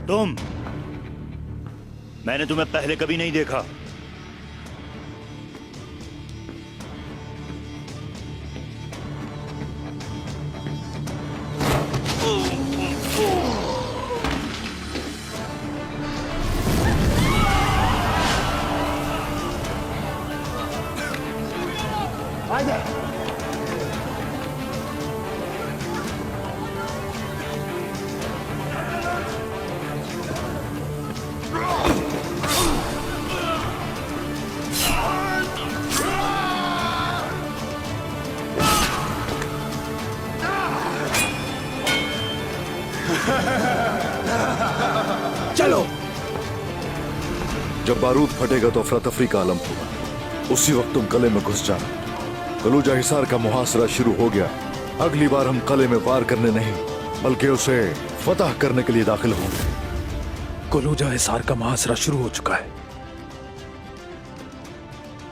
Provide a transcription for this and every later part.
तुम, मैंने तुम्हें पहले कभी नहीं देखा। चलो। जब बारूद फटेगा तो अफरा तफरी का आलम होगा। उसी वक्त तुम कले में घुस जाना। कलूजा हिसार का मुहासरा शुरू हो गया। अगली बार हम कले में वार करने नहीं बल्कि उसे फतह करने के लिए दाखिल होंगे। कलूजा हिसार का मुहासरा शुरू हो चुका है।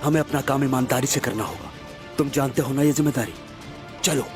हमें अपना काम ईमानदारी से करना होगा। तुम जानते हो ना ये जिम्मेदारी। चलो।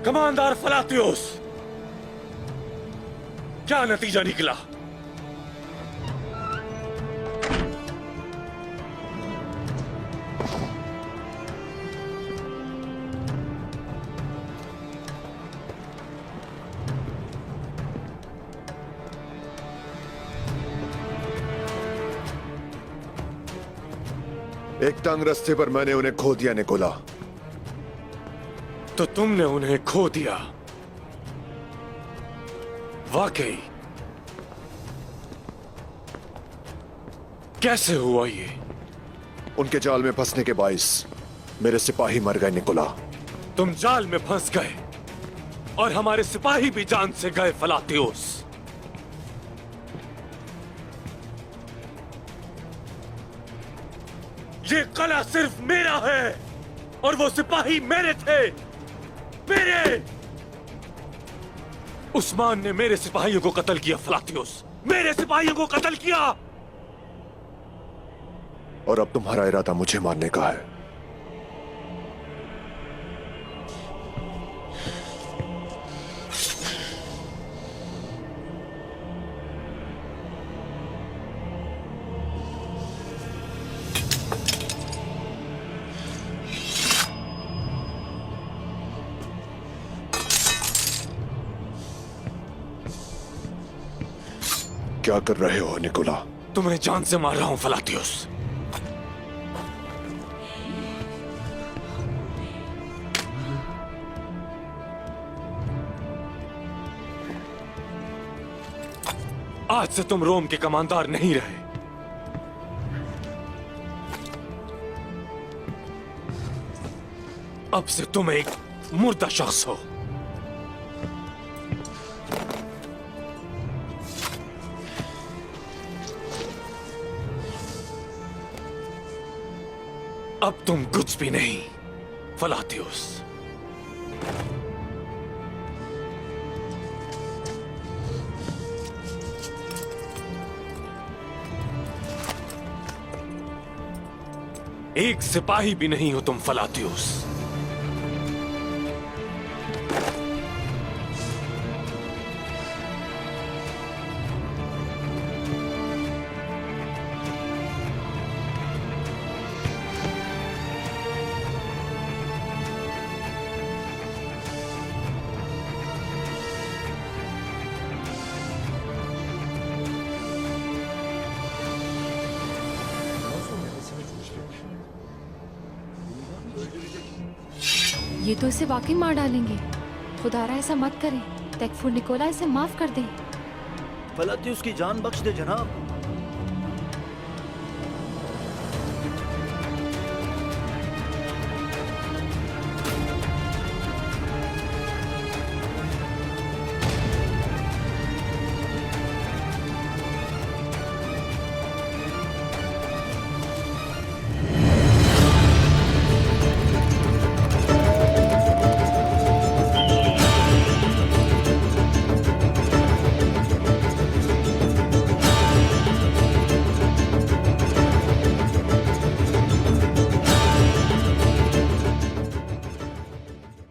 कमांडर फलातियोस, क्या नतीजा निकला? एक तंग रास्ते पर मैंने उन्हें खो दिया निकोला। तो तुमने उन्हें खो दिया। वाकई कैसे हुआ ये? उनके जाल में फंसने के बाइस मेरे सिपाही मर गए निकोला। तुम जाल में फंस गए और हमारे सिपाही भी जान से गए फलातियोस। ये कला सिर्फ मेरा है और वो सिपाही मेरे थे। मेरे उस्मान ने मेरे सिपाहियों को कत्ल किया फलातियोस, मेरे सिपाहियों को कत्ल किया। और अब तुम्हारा इरादा मुझे मारने का है। क्या कर रहे हो निकोला? तुम्हें जान से मार रहा हूं फलातियोस। आज से तुम रोम के कमांडर नहीं रहे। अब से तुम एक मुर्दा शख्स हो। अब तुम कुछ भी नहीं फलातियोस। एक सिपाही भी नहीं हो तुम फलातियोस। ये तो इसे वाकई मार डालेंगे। खुदारा ऐसा मत करें। तैकफुर निकोला इसे माफ कर दे। फलातियोस की जान बख्श दे जनाब।